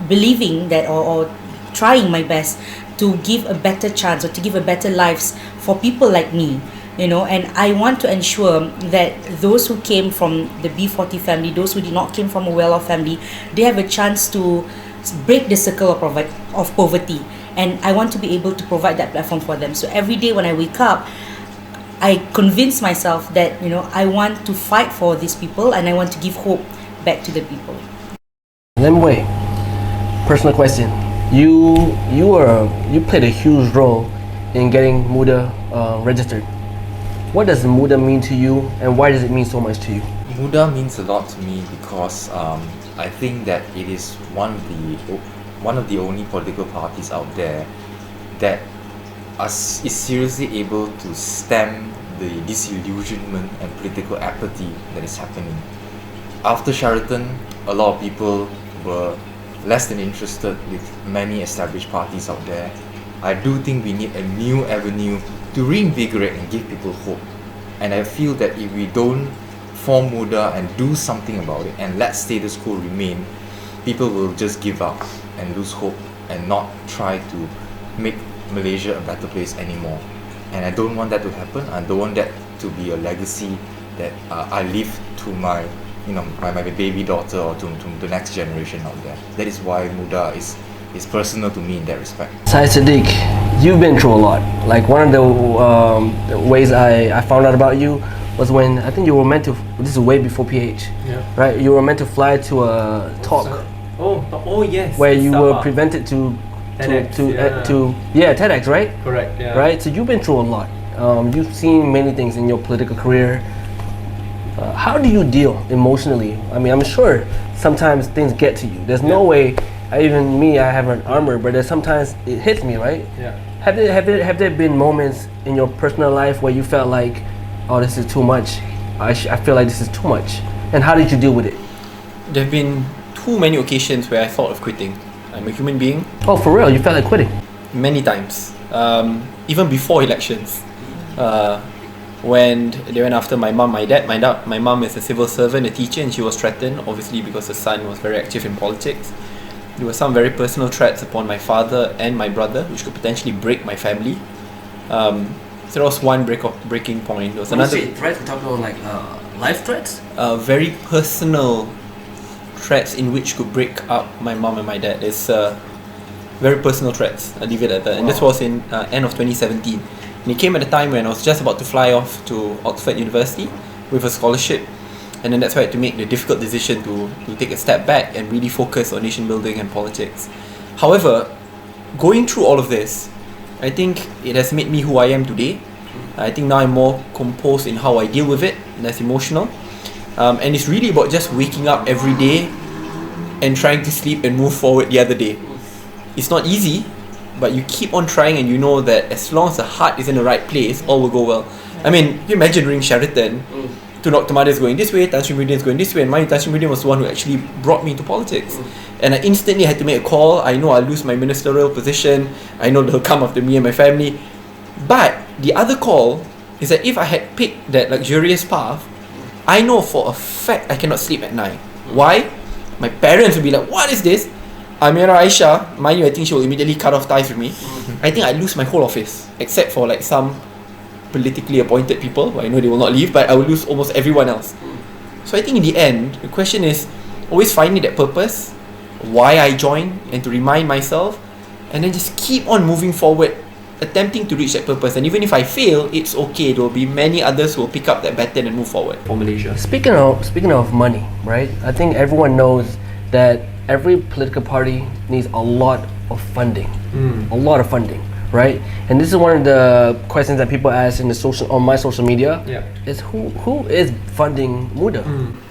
believing that or trying my best to give a better chance or to give a better lives for people like me. And I want to ensure that those who came from the B40 family, those who did not came from a well-off family, they have a chance to break the circle of poverty. And I want to be able to provide that platform for them. So every day when I wake up, I convince myself that I want to fight for these people and I want to give hope back to the people. Lim Wei, personal question. You played a huge role in getting Muda registered. What does Muda mean to you, and why does it mean so much to you? Muda means a lot to me because I think that it is one of the only political parties out there that is seriously able to stem the disillusionment and political apathy that is happening. After Sheraton, a lot of people were less than interested with many established parties out there. I do think we need a new avenue to reinvigorate and give people hope. And I feel that if we don't form Muda and do something about it and let status quo remain, people will just give up and lose hope and not try to make Malaysia a better place anymore. And I don't want that to happen. I don't want that to be a legacy that I leave to my baby daughter or to the next generation out there. That is why Muda is personal to me in that respect. Syed Saddiq, you've been through a lot. Like one of the ways I found out about you was when I think you were meant to, this is way before PH, right? You were meant to fly to a talk. Oh yes. Where you were Siapa. prevented to TEDx, TEDx, right? Correct, yeah. Right? So you've been through a lot. You've seen many things in your political career. How do you deal emotionally? I mean, I'm sure sometimes things get to you. There's no way, I have an armor, but there's sometimes it hits me, right? Yeah. Have there been moments in your personal life where you felt like, oh, this is too much. I feel like this is too much. And how did you deal with it? There have been too many occasions where I thought of quitting. I'm a human being. Oh, for real? You felt like quitting? Many times, even before elections, when they went after my mum, my dad. My mum is a civil servant, a teacher, and she was threatened, obviously because her son was very active in politics. There were some very personal threats upon my father and my brother, which could potentially break my family. So that was one breaking point. There was another. When you say threats, we're talking about like life threats? Very personal threats in which could break up my mum and my dad. It's very personal threats. I'll leave it at that. And this was in end of 2017. And it came at a time when I was just about to fly off to Oxford University with a scholarship. And then that's why I had to make the difficult decision to take a step back and really focus on nation building and politics. However, going through all of this, I think it has made me who I am today. I think now I'm more composed in how I deal with it, less emotional. And it's really about just waking up every day and trying to sleep and move forward the other day. It's not easy, but you keep on trying, and you know that as long as the heart is in the right place, all will go well. I mean, you imagine during Sheraton, Tun Dr. Mahathir is going this way, Tan Sri Muhyiddin is going this way, and Tan Sri Muhyiddin was the one who actually brought me into politics. And I instantly had to make a call. I know I'll lose my ministerial position. I know they'll come after me and my family. But the other call is that if I had picked that luxurious path, I know for a fact I cannot sleep at night. Why? My parents will be like, what is this? Amira Aisya, mind you, I think she will immediately cut off ties with me. I think I lose my whole office, except for like some politically appointed people who I know they will not leave, but I will lose almost everyone else. So I think in the end, the question is always finding that purpose, why I joined, and to remind myself, and then just keep on moving forward, attempting to reach that purpose. And even if I fail, it's okay. There will be many others who will pick up that baton and move forward for Malaysia. Speaking of money, right? I think everyone knows that every political party needs a lot of funding. A lot of funding, right? And this is one of the questions that people ask on my social media. Is who is funding Muda?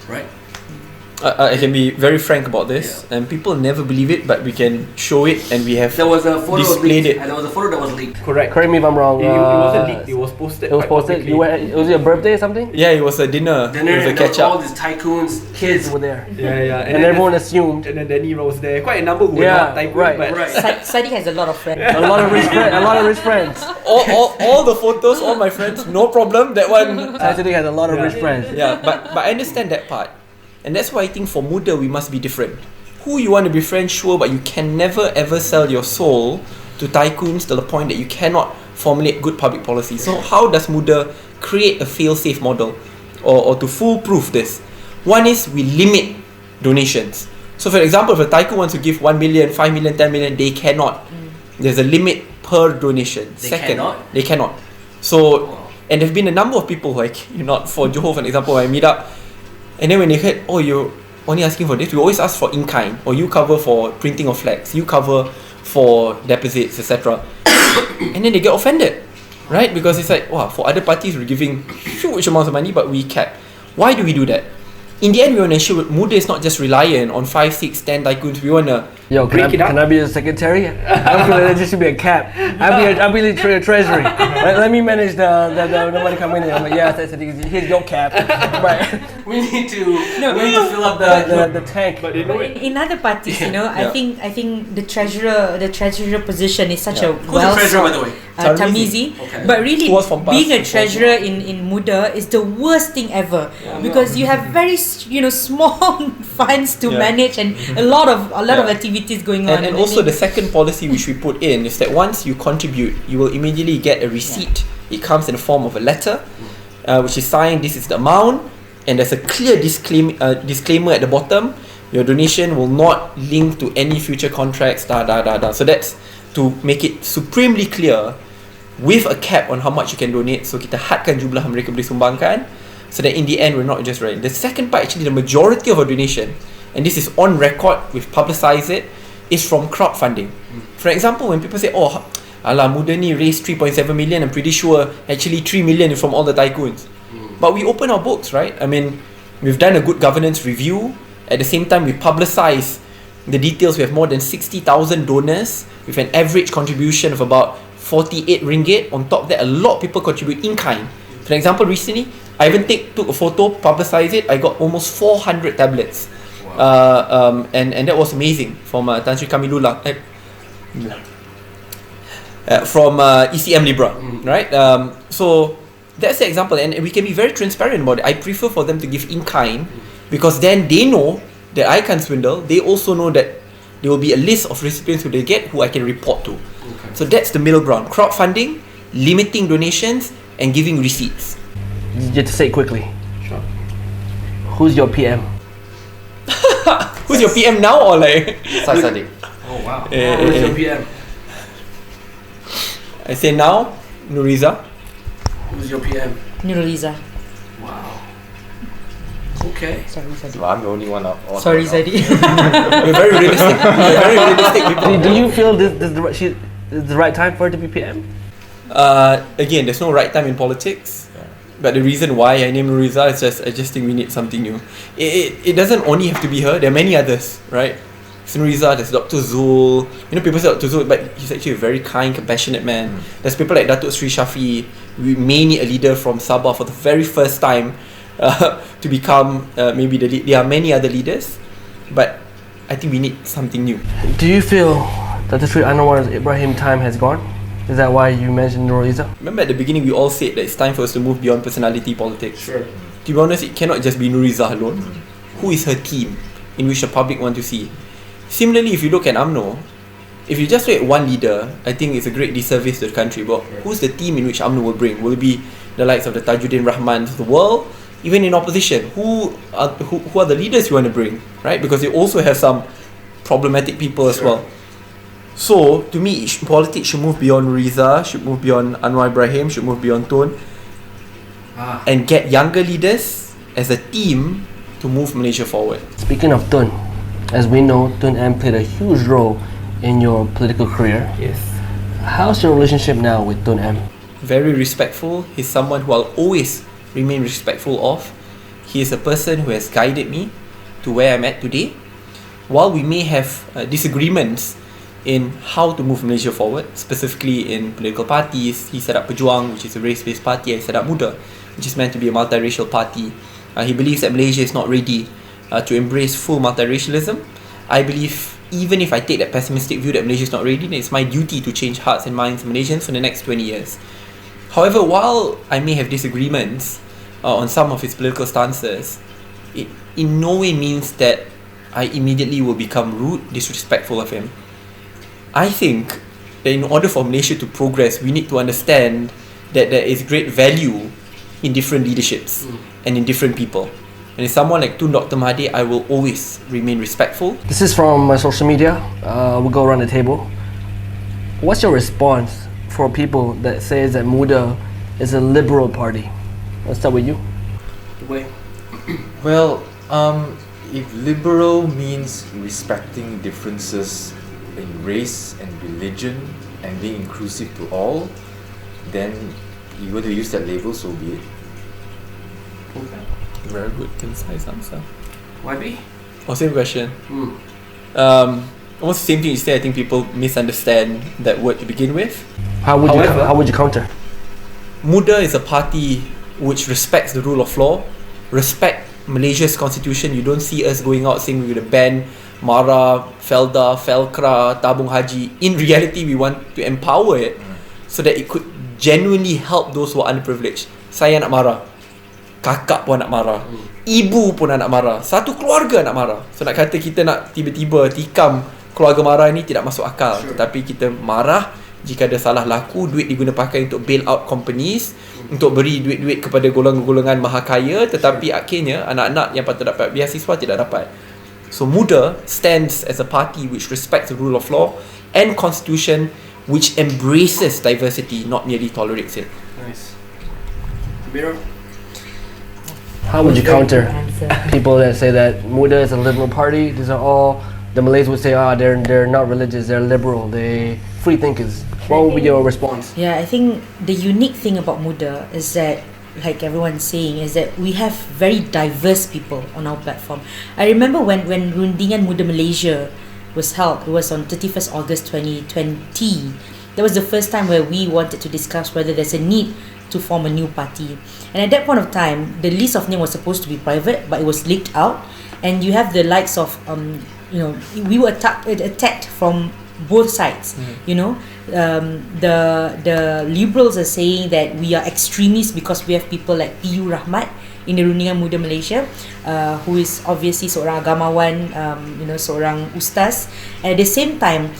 Right? I can be very frank about this, and people never believe it, but we can show it, and we have There was a photo displayed leaked, it. and there was a photo that was leaked. Correct. Correct me if I'm wrong. It wasn't leaked, it was posted. It was quite posted. publicly. Was it your birthday or something? Yeah, it was a dinner with a and catch all up. these tycoons, kids were there, Yeah. and everyone assumed. And then Danny was there. Quite a number who were Yeah, not tycoon, right, but right. Saddiq has a lot of friends. A lot of rich friends. All the photos, all my friends, no problem. That one. Syed Saddiq has a lot of rich friends. Yeah, but I understand that part. And that's why I think for Muda we must be different. Who you want to be friends, sure, but you can never ever sell your soul to tycoons to the point that you cannot formulate good public policy. So how does Muda create a fail-safe model or to foolproof this? One is we limit donations. So for example, if a tycoon wants to give 1 million, 5 million, 10 million, they cannot. There's a limit per donation. They cannot. So, and there have been a number of people who not for Johor, for example, I meet up, and then when they heard, oh, you're only asking for this, we always ask for in-kind, or you cover for printing of flags, you cover for deposits, etc. And then they get offended, right? Because it's like, wow, for other parties we're giving huge amounts of money, but we cap. Why do we do that? in the end, we want to ensure Muda is not just reliant on 5, 6, 10 tycoons. We want to Yo, Break it up. can I be the secretary? I feel like there should be a cap. I'll be the treasury. Let me manage the money coming in. I'm like, yeah, here's your cap. Right. We need to fill up the tank. But you know But it. in other parties, you know, Yeah. I think the treasurer position is such a Who's the treasurer, by the way? Tamizi. Okay. But really, Who was from being a past- treasurer in Muda is the worst thing ever because you have very small funds to Yeah. manage and a lot of Yeah. activities going on. And also the second policy which we put in is that once you contribute, you will immediately get a receipt. It comes in the form of a letter, which is signed. This is the amount, and there's a clear disclaimer at the bottom. Your donation will not link to any future contracts. So that's to make it supremely clear, with a cap on how much you can donate. So kita hadkan jumlah mereka boleh sumbangkan, so that in the end we're not just right. The second part, actually, the majority of our donation, and this is on record, we've publicized it, is from crowdfunding. For example, when people say, oh, alah, Muda ni raised 3.7 million, I'm pretty sure actually 3 million is from all the tycoons. But we open our books, right? I mean, we've done a good governance review. At the same time, we publicize the details. We have more than 60,000 donors with an average contribution of about 48 ringgit. On top of that, a lot of people contribute in kind. For example, recently, I even took a photo, publicized it. I got almost 400 tablets. And that was amazing from Tan Sri Kamilullah from ECM Libra, right? So that's the example, and we can be very transparent about it. I prefer for them to give in kind, because then they know that I can't swindle. They also know that there will be a list of recipients who they get who I can report to. So that's the middle ground: crowdfunding, limiting donations, and giving receipts. Just to say it quickly. Sure. Who's your PM? Who's your PM now, or like? Syed Saddiq. Oh wow. Who's your PM? I say now, Nuriza. Who's your PM? Nurliza. Wow. Okay. Sorry, Saddiq. So I'm the only one out. Sorry, Saddiq. We're very realistic. We're very realistic people. Do you feel this is the right time for her to be PM? Again, there's no right time in politics. But the reason why I named Nuriza is I just think we need something new. It doesn't only have to be her. There are many others, right? There's Nuriza, there's Dr. Zul. People say Dr. Zul, but he's actually a very kind, compassionate man. There's people like Datuk Sri Shafi. We may need a leader from Sabah for the very first time to become maybe the lead. There are many other leaders, but I think we need something new. Do you feel that the Sri Anwar Ibrahim time has gone? Is that why you mentioned Nuriza? Remember at the beginning we all said that it's time for us to move beyond personality politics. Sure. To be honest, it cannot just be Nuriza alone. Who is her team in which the public want to see? Similarly, if you look at UMNO, if you just look at one leader, I think it's a great disservice to the country. But who's the team in which UMNO will bring? Will it be the likes of the Tajuddin Rahmans of the world? Even in opposition, who are the leaders you want to bring? Right? Because they also have some problematic people as well. So, to me, politics should move beyond Riza, should move beyond Anwar Ibrahim, should move beyond Tun, and get younger leaders as a team to move Malaysia forward. Speaking of Tun, as we know, Tun M played a huge role in your political career. Yes. How's your relationship now with Tun M? Very respectful. He's someone who I'll always remain respectful of. He is a person who has guided me to where I'm at today. While we may have disagreements in how to move Malaysia forward, specifically in political parties, he set up Pejuang, which is a race-based party. I set up Muda, which is meant to be a multiracial party. He believes that Malaysia is not ready to embrace full multiracialism. I believe even if I take that pessimistic view that Malaysia is not ready, then it's my duty to change hearts and minds of Malaysians for the next 20 years. However, while I may have disagreements on some of his political stances, it in no way means that I immediately will become rude, disrespectful of him. I think that in order for Malaysia to progress, we need to understand that there is great value in different leaderships and in different people. And as someone like Tun Dr. Mahathir, I will always remain respectful. This is from my social media. We'll go around the table. What's your response for people that says that Muda is a liberal party? Let's start with you. Well, if liberal means respecting differences in race and religion and being inclusive to all, then you want to use that label, so be it. Very good, concise answer. YB? Oh, same question. Almost the same thing you say. I think people misunderstand that word to begin with. How would you counter? Muda is a party which respects the rule of law, respect Malaysia's constitution. You don't see us going out saying we're going to ban Mara, Felda, Felkra, Tabung Haji. In reality, we want to empower it so that it could genuinely help those who are underprivileged. Saya nak marah, kakak pun nak marah, ibu pun nak marah, satu keluarga nak marah. So nak kata kita nak tiba-tiba tikam keluarga marah ni tidak masuk akal. Tetapi kita marah jika ada salah laku, duit diguna pakai untuk bail out companies, untuk beri duit-duit kepada golongan-golongan mahakaya, tetapi akhirnya anak-anak yang patut dapat beasiswa tidak dapat. So Muda stands as a party which respects the rule of law and constitution, which embraces diversity, not merely tolerates it. Nice. How would you counter people that say that Muda is a liberal party? These are all, the Malays would say, they're not religious, they're liberal, they free thinkers. What would be your response? Yeah, I think the unique thing about Muda is that, like everyone's saying, is that we have very diverse people on our platform. I remember when Rundingan Muda Malaysia was held, it was on 31st August 2020. That was the first time where we wanted to discuss whether there's a need to form a new party. And at that point of time, the list of names was supposed to be private, but it was leaked out. And you have the likes of, we were attacked from both sides. The liberals are saying that we are extremists because we have people like P.U. Rahmat in the Rundingan Muda Malaysia, who is obviously seorang agamawan, seorang ustaz. And at the same time,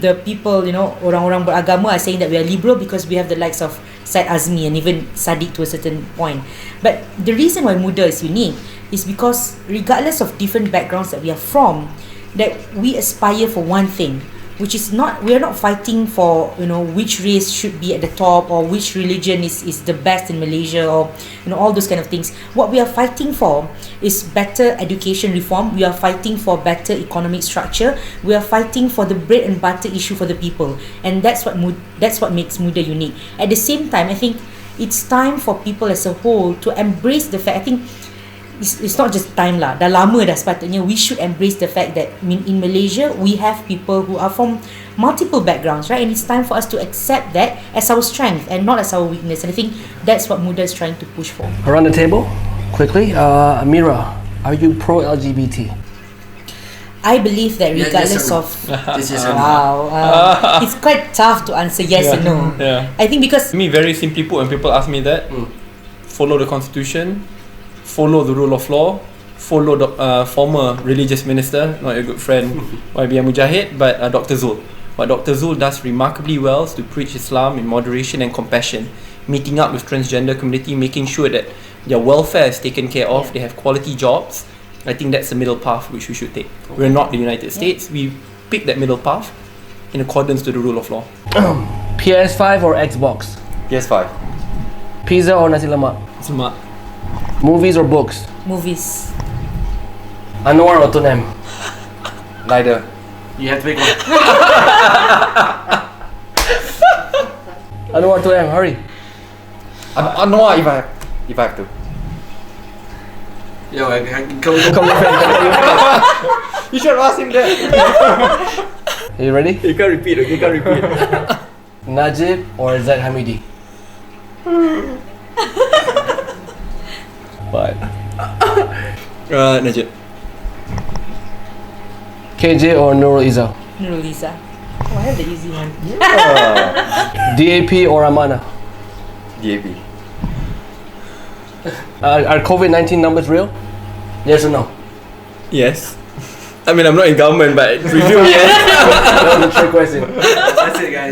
the people, orang-orang beragama are saying that we are liberal because we have the likes of Syed Azmi and even Saddiq to a certain point. But the reason why Muda is unique is because regardless of different backgrounds that we are from, that we aspire for one thing, which is we are not fighting for which race should be at the top or which religion is the best in Malaysia or all those kind of things. What we are fighting for is better education reform. We are fighting for better economic structure. We are fighting for the bread and butter issue for the people, and that's what makes Muda unique. At the same time, I think it's time for people as a whole to embrace the fact. I think it's not just time lah, dah lama dah sepatutnya we should embrace the fact that in Malaysia we have people who are from multiple backgrounds, right? And it's time for us to accept that as our strength and not as our weakness. And I think that's what Muda is trying to push for. Around the table, quickly, Amira, are you pro-LGBT? I believe that regardless of it's quite tough to answer yes and no. I think because me, very simply put, when people ask me that, follow the constitution, follow the rule of law, follow the former religious minister, not your good friend YB Mujahid, but Dr. Zul. What Dr. Zul does remarkably well is to preach Islam in moderation and compassion, meeting up with transgender community, making sure that their welfare is taken care of, they have quality jobs. I think that's the middle path which we should take. We're not the United States, we pick that middle path in accordance to the rule of law. PS5 or Xbox? PS5. Pizza or nasi lemak? Selamat. Movies or books? movies. Anwar or Tunem? Neither. You have to pick one. Anwar, Tunem, hurry. Anwar, if I have to. Yo, come my friend. You should ask him that. Are you ready? You can't repeat, okay? You can't repeat. Najib or Zaid Hamidi? What? Najib. KJ or Nurul Izzah? Nurul Izzah. Oh, I have the easy one. DAP or Amana? DAP. Are COVID-19 numbers real? Yes or no? Yes. I mean, I'm not in government, but presume yes. That was a trick question. That's it, guys.